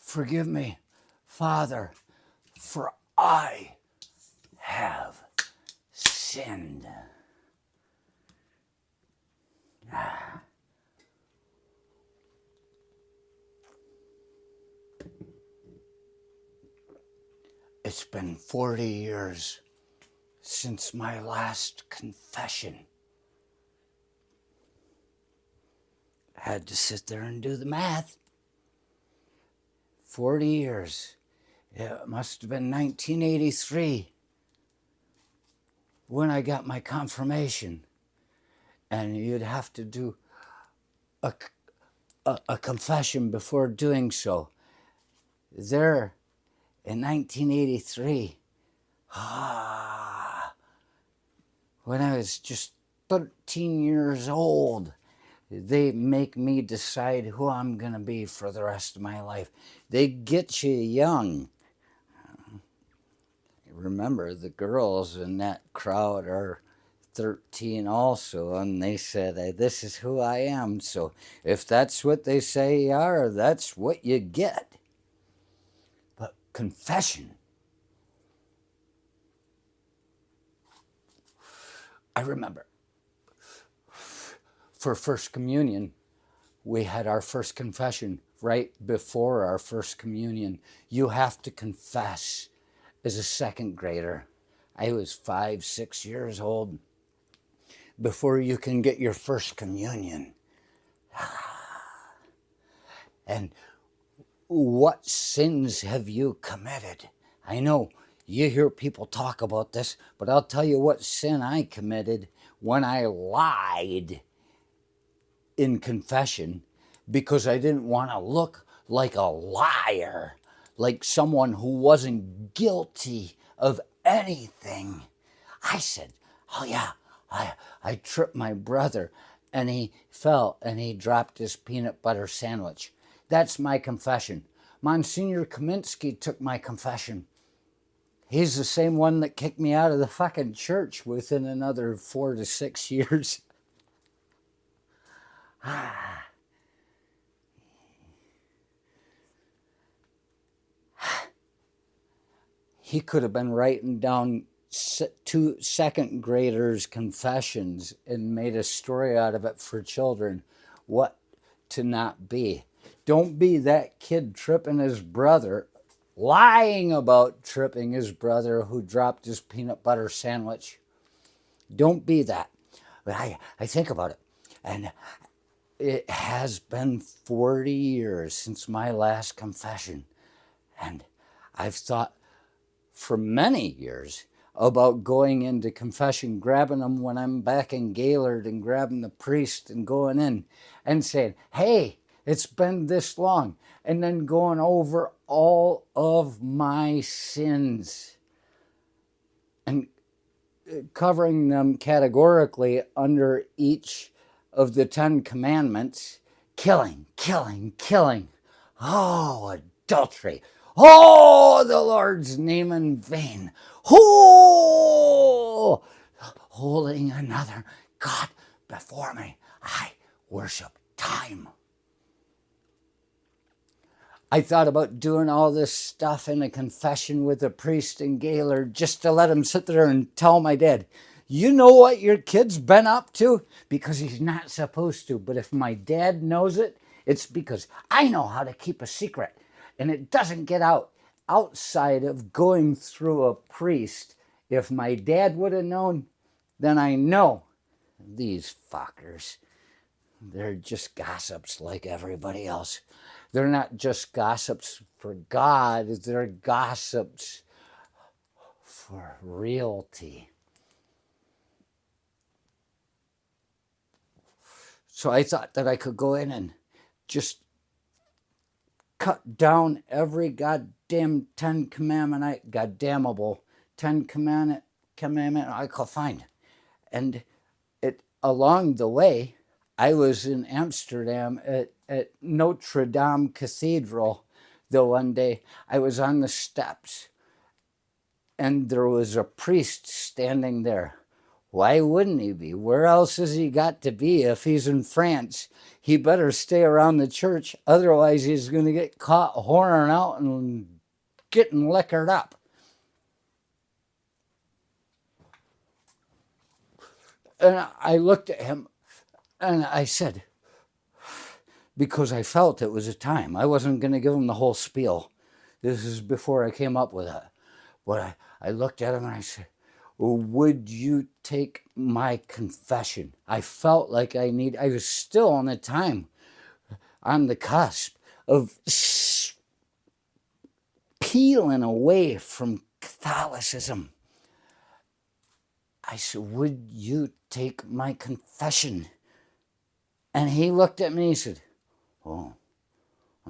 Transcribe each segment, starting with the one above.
Forgive me, Father, for I have sinned. It's been 40 years since my last confession. I had to sit there and do the math. 40 years. It must have been 1983 when I got my confirmation. And you'd have to do a confession before doing so. There in 1983, when I was just 13 years old, they make me decide who I'm going to be for the rest of my life. They get you young. Remember, the girls in that crowd are 13 also, and they said, this is who I am. So if that's what they say you are, that's what you get. But confession. I remember for First Communion, we had our first confession right before our first communion. You have to confess as a second grader. I was 5, 6 years old before you can get your first communion. And what sins have you committed? I know you hear people talk about this, but I'll tell you what sin I committed when I lied in confession because I didn't want to look like a liar, like someone who wasn't guilty of anything. I said, oh yeah, I tripped my brother and he fell and he dropped his peanut butter sandwich. That's my confession. Monsignor Kaminsky took my confession. He's the same one that kicked me out of the fucking church within another 4 to 6 years. He could have been writing down 2 second graders' confessions and made a story out of it for children. What to not be. Don't be that kid tripping his brother, lying about tripping his brother who dropped his peanut butter sandwich. Don't be that. But I think about it, and it has been 40 years since my last confession, and I've thought for many years about going into confession, grabbing them when I'm back in Gaylord and grabbing the priest and going in and saying, hey, it's been this long, and then going over all of my sins and covering them categorically under each of the 10 commandments. Killing, killing, killing. Oh, adultery. Oh, the Lord's name in vain. Oh, holding another God before me. I worship time. I thought about doing all this stuff in a confession with a priest in Gaylord just to let him sit there and tell my dad, you know what your kid's been up to? Because he's not supposed to. But if my dad knows it, it's because I know how to keep a secret. And it doesn't get out outside of going through a priest. If my dad would have known, then I know these fuckers, they're just gossips like everybody else. They're not just gossips for God, they're gossips for realty. So I thought that I could go in and just cut down every goddamn 10 commandment, goddamnable 10 commandment I could find. And along the way, I was in Amsterdam at Notre Dame Cathedral the one day. I was on the steps and there was a priest standing there Why wouldn't he be? Where else has he got to be if he's in France? He better stay around the church. Otherwise, he's going to get caught whoring out and getting liquored up. And I looked at him and I said, because I felt it was a time. I wasn't going to give him the whole spiel. This is before I came up with it. But I looked at him and I said, would you take my confession? I felt like I was still on the time, on the cusp of peeling away from Catholicism. I said, would you take my confession? And he looked at me and he said, oh,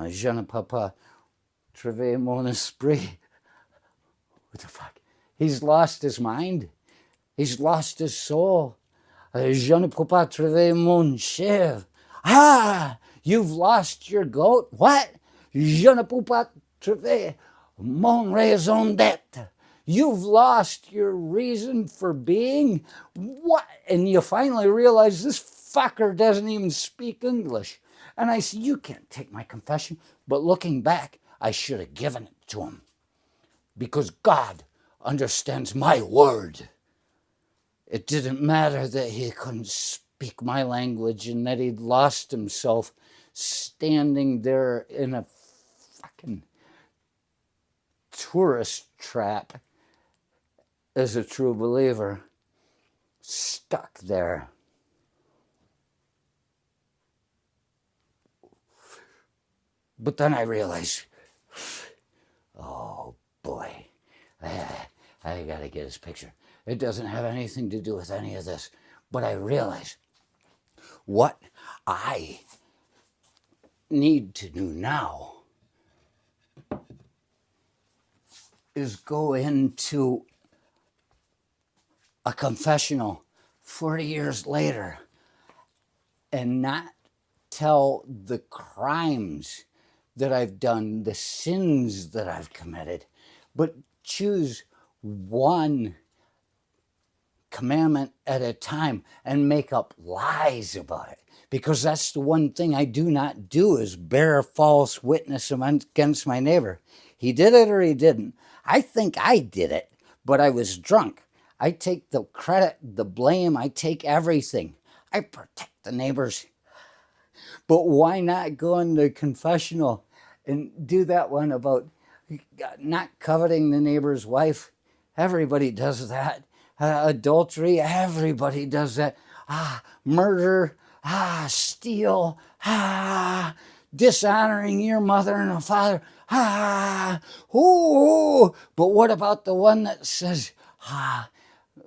je ne peux pas trouver mon esprit. What the fuck? He's lost his mind. He's lost his soul. Je ne peux pas trouver mon chèvre. Ah, you've lost your goat. What? Je ne peux pas trouver mon raison d'être. You've lost your reason for being. What? And you finally realize this fucker doesn't even speak English. And I said, you can't take my confession. But looking back, I should have given it to him. Because God understands my word. It didn't matter that he couldn't speak my language and that he'd lost himself standing there in a fucking tourist trap as a true believer, stuck there. But then I realized, oh boy, I gotta get his picture. It doesn't have anything to do with any of this. But I realize what I need to do now is go into a confessional 40 years later and not tell the crimes that I've done, the sins that I've committed, but choose one commandment at a time and make up lies about it. Because that's the one thing I do not do, is bear false witness against my neighbor. He did it or he didn't. I think I did it, but I was drunk. I take the credit, the blame, I take everything. I protect the neighbors. But why not go into confessional and do that one about not coveting the neighbor's wife? Everybody does that. Adultery, everybody does that. Murder, steal, dishonoring your mother and father. But what about the one that says,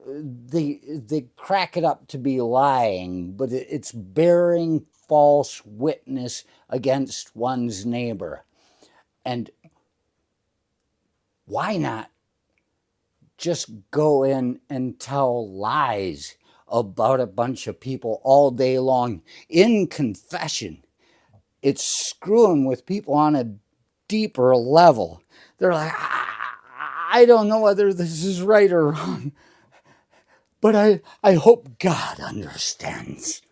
they crack it up to be lying, but it's bearing false witness against one's neighbor? And why not just go in and tell lies about a bunch of people all day long in confession? It's screwing with people on a deeper level. They're like, I don't know whether this is right or wrong, but I hope God understands.